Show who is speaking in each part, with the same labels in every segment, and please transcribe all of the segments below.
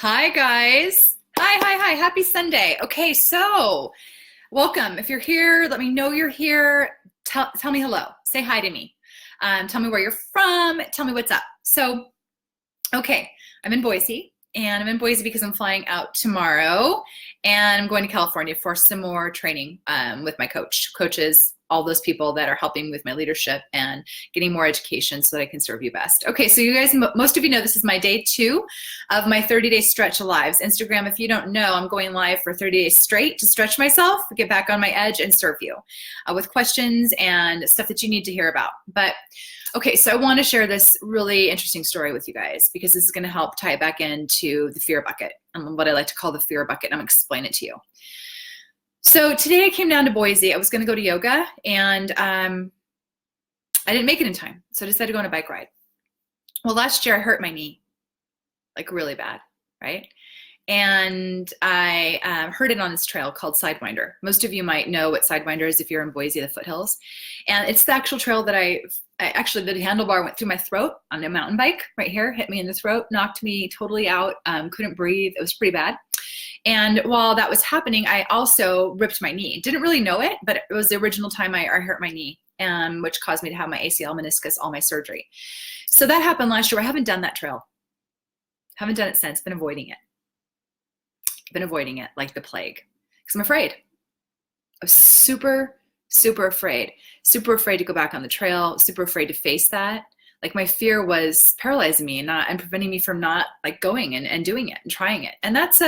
Speaker 1: Hi, guys. Hi. Happy Sunday. Okay, so welcome. If you're here, let me know you're here. Tell me hello. Say hi to me. Tell me where you're from. Tell me what's up. So, okay, I'm in Boise, and I'm in Boise because I'm flying out tomorrow, and I'm going to California for some more training with my coaches, all those people that are helping with my leadership and getting more education so that I can serve you best. Okay, so you guys, most of you know this is my day 2 of my 30-day stretch lives. Instagram, if you don't know, I'm going live for 30 days straight to stretch myself, get back on my edge, and serve you with questions and stuff that you need to hear about. But okay, so I want to share this really interesting story with you guys because this is going to help tie it back into the fear bucket, and what I like to call the fear bucket. I'm going to explain it to you. So today I came down to Boise. I was going to go to yoga, and I didn't make it in time, so I decided to go on a bike ride. Well, last year I hurt my knee, like really bad, right? And I heard it on this trail called Sidewinder. Most of you might know what Sidewinder is if you're in Boise, the foothills. And it's the actual trail that I actually, the handlebar went through my throat on a mountain bike right here, hit me in the throat, knocked me totally out, couldn't breathe. It was pretty bad. And while that was happening, I also ripped my knee. Didn't really know it, but it was the original time I hurt my knee, which caused me to have my ACL, meniscus, all my surgery. So that happened last year. I haven't done that trail. Haven't done it since, been avoiding it. Been avoiding it like the plague because I'm afraid. I'm super afraid. Super afraid to go back on the trail, super afraid to face that. Like my fear was paralyzing me and preventing me from not like going and doing it and trying it. And that's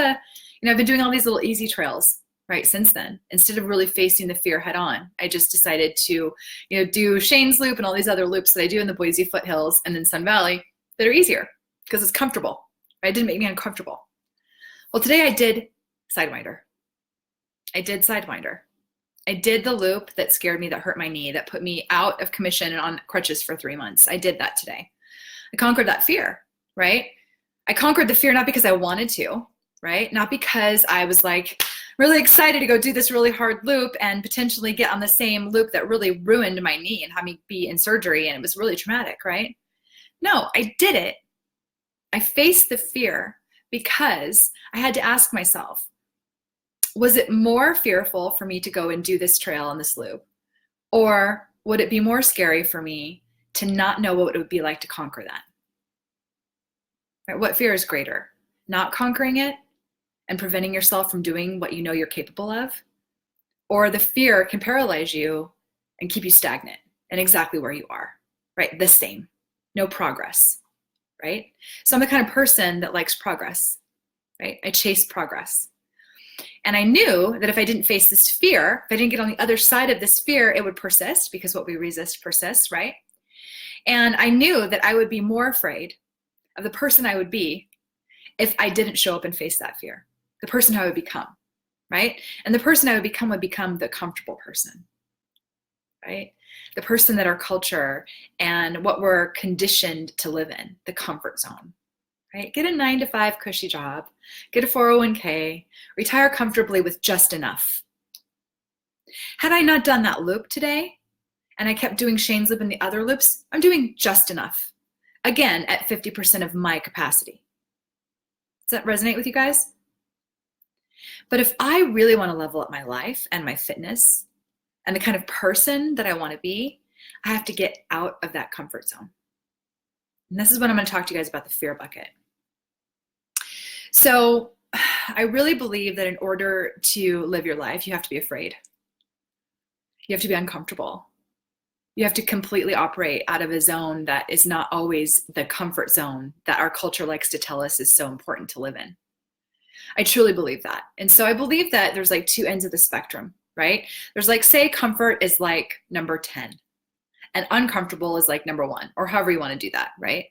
Speaker 1: I've been doing all these little easy trails right since then. Instead of really facing the fear head on, I just decided to, do Shane's Loop and all these other loops that I do in the Boise foothills and in Sun Valley that are easier because it's comfortable. Right? It didn't make me uncomfortable. Well, today I did Sidewinder. I did the loop that scared me, that hurt my knee, that put me out of commission and on crutches for 3 months. I did that today. I conquered that fear, right? I conquered the fear not because I wanted to, right? Not because I was like really excited to go do this really hard loop and potentially get on the same loop that really ruined my knee and had me be in surgery and it was really traumatic, right? No, I did it. I faced the fear because I had to ask myself, was it more fearful for me to go and do this trail on this loop? Or would it be more scary for me to not know what it would be like to conquer that? Right? What fear is greater? Not conquering it and preventing yourself from doing what you know you're capable of? Or the fear can paralyze you and keep you stagnant and exactly where you are, right? The same, no progress, right? So I'm the kind of person that likes progress, right? I chase progress. And I knew that if I didn't face this fear, if I didn't get on the other side of this fear, it would persist because what we resist persists, right? And I knew that I would be more afraid of the person I would be if I didn't show up and face that fear, the person I would become, right? And the person I would become the comfortable person, right? The person that our culture and what we're conditioned to live in, the comfort zone. Right? Get a 9-to-5 cushy job, get a 401k, retire comfortably with just enough. Had I not done that loop today, and I kept doing Shane's Loop and the other loops, I'm doing just enough. Again, at 50% of my capacity. Does that resonate with you guys? But if I really want to level up my life and my fitness and the kind of person that I want to be, I have to get out of that comfort zone. And this is what I'm going to talk to you guys about, the fear bucket. So I really believe that in order to live your life, you have to be afraid. You have to be uncomfortable. You have to completely operate out of a zone that is not always the comfort zone that our culture likes to tell us is so important to live in. I truly believe that. And so I believe that there's like 2 ends of the spectrum, right? There's like, say comfort is like number 10 and uncomfortable is like number 1, or however you want to do that, right?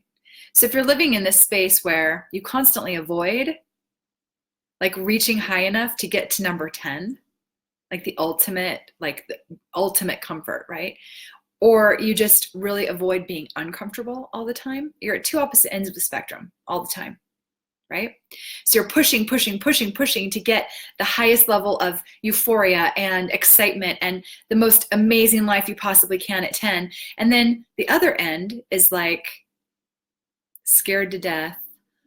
Speaker 1: So if you're living in this space where you constantly avoid like reaching high enough to get to number 10, like the ultimate comfort, right? Or you just really avoid being uncomfortable all the time, you're at 2 opposite ends of the spectrum all the time, right? So you're pushing to get the highest level of euphoria and excitement and the most amazing life you possibly can at 10. And then the other end is like, scared to death,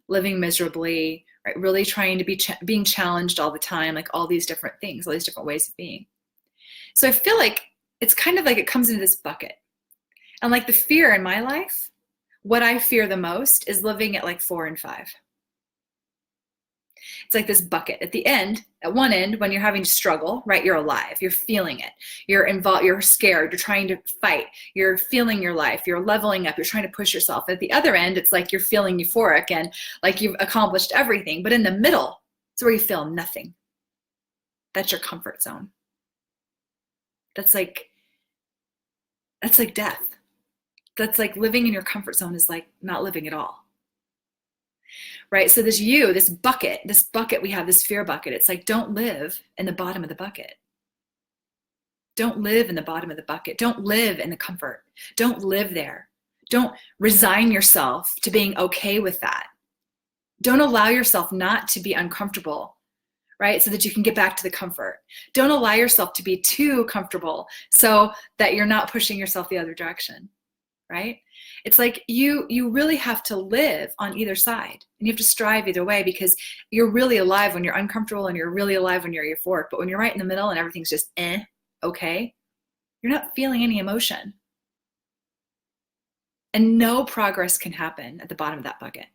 Speaker 1: living miserably, right? Really trying to be being challenged all the time, like all these different things, all these different ways of being. So I feel like it's kind of like it comes into this bucket. And like the fear in my life, what I fear the most is living at like 4 and 5. It's like this bucket. At the end, at one end, when you're having to struggle, right, you're alive, you're feeling it, you're involved, you're scared, you're trying to fight, you're feeling your life, you're leveling up, you're trying to push yourself. At the other end, it's like you're feeling euphoric and like you've accomplished everything. But in the middle, it's where you feel nothing. That's your comfort zone. That's like death. That's like living in your comfort zone is like not living at all. Right? So this bucket we have, this fear bucket, it's like, don't live in the bottom of the bucket. Don't live in the bottom of the bucket. Don't live in the comfort. Don't live there. Don't resign yourself to being okay with that. Don't allow yourself not to be uncomfortable, right? So that you can get back to the comfort. Don't allow yourself to be too comfortable so that you're not pushing yourself the other direction, right? It's like you really have to live on either side, and you have to strive either way, because you're really alive when you're uncomfortable and you're really alive when you're euphoric. But when you're right in the middle and everything's just okay, you're not feeling any emotion. And no progress can happen at the bottom of that bucket.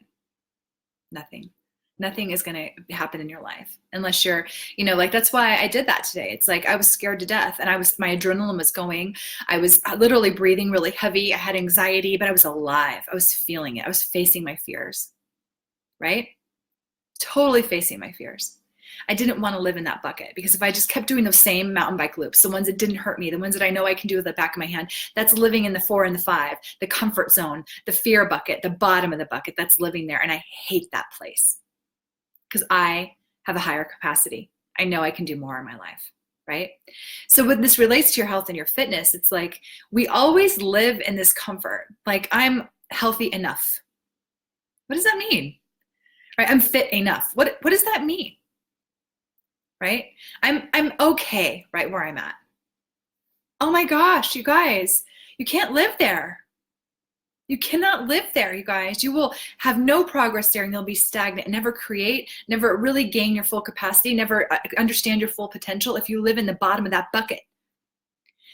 Speaker 1: Nothing is going to happen in your life unless you're, like, that's why I did that today. It's like I was scared to death, and my adrenaline was going. I was literally breathing really heavy. I had anxiety, but I was alive. I was feeling it. I was facing my fears, right? Totally facing my fears. I didn't want to live in that bucket, because if I just kept doing those same mountain bike loops, the ones that didn't hurt me, the ones that I know I can do with the back of my hand, that's living in the 4 and the 5, the comfort zone, the fear bucket, the bottom of the bucket, that's living there. And I hate that place, because I have a higher capacity. I know I can do more in my life, right? So when this relates to your health and your fitness, it's like we always live in this comfort. Like, I'm healthy enough. What does that mean? Right? I'm fit enough. What does that mean? Right? I'm okay right where I'm at. Oh my gosh, you guys, you can't live there. You cannot live there, you guys. You will have no progress there, and you'll be stagnant, never create, never really gain your full capacity, never understand your full potential if you live in the bottom of that bucket.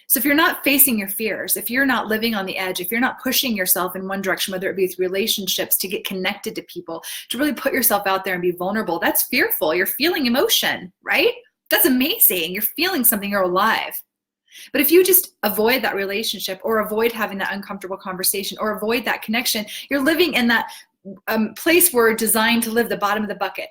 Speaker 1: So if you're not facing your fears, if you're not living on the edge, if you're not pushing yourself in one direction, whether it be with relationships, to get connected to people, to really put yourself out there and be vulnerable, that's fearful. You're feeling emotion, right? That's amazing. You're feeling something, you're alive. But if you just avoid that relationship, or avoid having that uncomfortable conversation, or avoid that connection, you're living in that place where we're designed to live, the bottom of the bucket.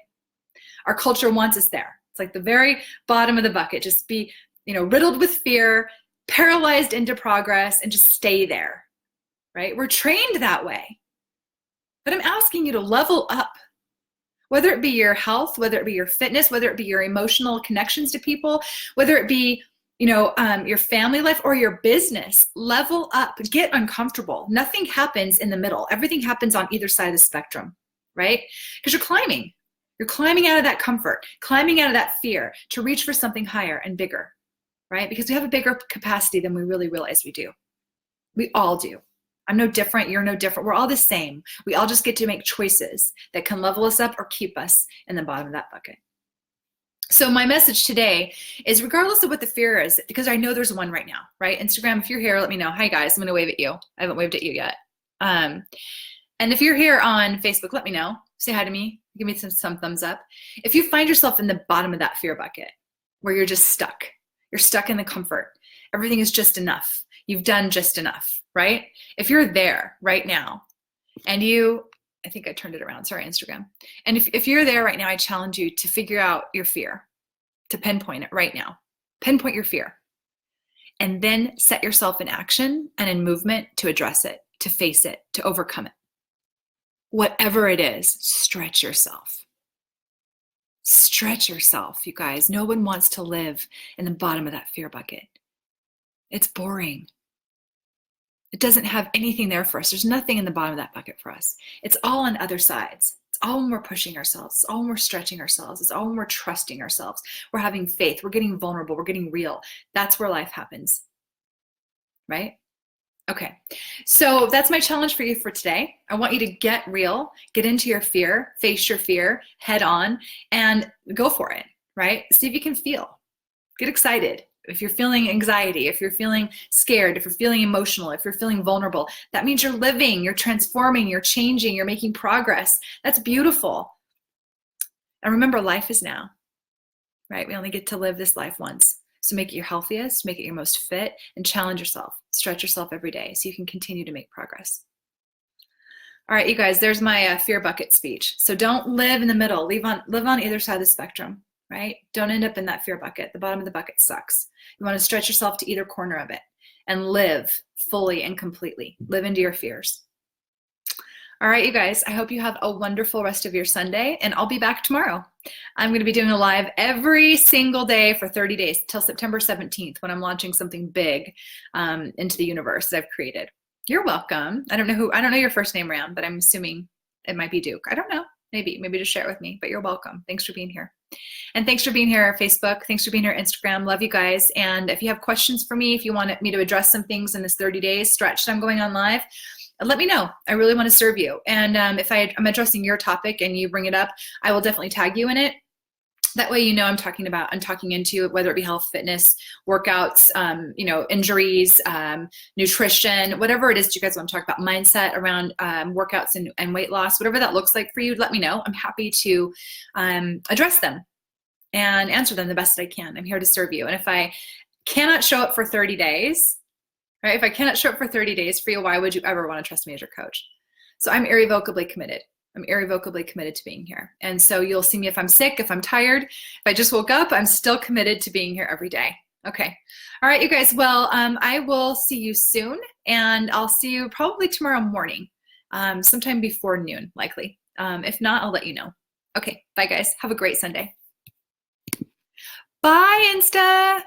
Speaker 1: Our culture wants us there. It's like the very bottom of the bucket. Just be, riddled with fear, paralyzed into progress, and just stay there, right? We're trained that way. But I'm asking you to level up, whether it be your health, whether it be your fitness, whether it be your emotional connections to people, whether it be your family life or your business. Level up, get uncomfortable. Nothing happens in the middle. Everything happens on either side of the spectrum, right? Because you're climbing. You're climbing out of that comfort, climbing out of that fear to reach for something higher and bigger, right? Because we have a bigger capacity than we really realize we do. We all do. I'm no different. You're no different. We're all the same. We all just get to make choices that can level us up or keep us in the bottom of that bucket. So my message today is, regardless of what the fear is, because I know there's one right now, right? Instagram, if you're here, let me know. Hi guys, I'm gonna wave at you. I haven't waved at you yet. And if you're here on Facebook, let me know. Say hi to me, give me some thumbs up. If you find yourself in the bottom of that fear bucket, where you're just stuck, you're stuck in the comfort, everything is just enough, you've done just enough, right? If you're there right now, and I think I turned it around. Sorry, Instagram. And if you're there right now, I challenge you to figure out your fear, to pinpoint it right now. Pinpoint your fear. And then set yourself in action and in movement to address it, to face it, to overcome it. Whatever it is, stretch yourself. Stretch yourself, you guys. No one wants to live in the bottom of that fear bucket. It's boring. It doesn't have anything there for us. There's nothing in the bottom of that bucket for us. It's all on other sides. It's all when we're pushing ourselves. It's all when we're stretching ourselves. It's all when we're trusting ourselves. We're having faith. We're getting vulnerable. We're getting real. That's where life happens, right? Okay, so that's my challenge for you for today. I want you to get real, get into your fear, face your fear head on, and go for it, right? See if you can feel. Get excited. If you're feeling anxiety, if you're feeling scared, if you're feeling emotional, if you're feeling vulnerable, that means you're living, you're transforming, you're changing, you're making progress. That's beautiful. And remember, life is now, right? We only get to live this life once. So make it your healthiest, make it your most fit, and challenge yourself. Stretch yourself every day so you can continue to make progress. All right, you guys, there's my fear bucket speech. So don't live in the middle. Live on either side of the spectrum, right? Don't end up in that fear bucket. The bottom of the bucket sucks. You want to stretch yourself to either corner of it and live fully and completely. Live into your fears. All right, you guys, I hope you have a wonderful rest of your Sunday, and I'll be back tomorrow. I'm going to be doing a live every single day for 30 days till September 17th when I'm launching something big into the universe that I've created. You're welcome. I don't know your first name, Ram, but I'm assuming it might be Duke. I don't know. Maybe just share it with me, but you're welcome. Thanks for being here. And thanks for being here, Facebook. Thanks for being here, Instagram. Love you guys. And if you have questions for me, if you want me to address some things in this 30 days stretch that I'm going on live, let me know. I really want to serve you. And if I'm addressing your topic and you bring it up, I will definitely tag you in it. That way, you know, I'm talking into whether it be health, fitness, workouts, injuries, nutrition, whatever it is you guys want to talk about, mindset around workouts and weight loss, whatever that looks like for you, let me know. I'm happy to address them and answer them the best that I can. I'm here to serve you. And if I cannot show up for 30 days, right? If I cannot show up for 30 days for you, why would you ever want to trust me as your coach? So I'm irrevocably committed. I'm irrevocably committed to being here. And so you'll see me if I'm sick, if I'm tired, if I just woke up, I'm still committed to being here every day. Okay. All right, you guys. Well, I will see you soon, and I'll see you probably tomorrow morning, sometime before noon, likely. If not, I'll let you know. Okay. Bye, guys. Have a great Sunday. Bye, Insta.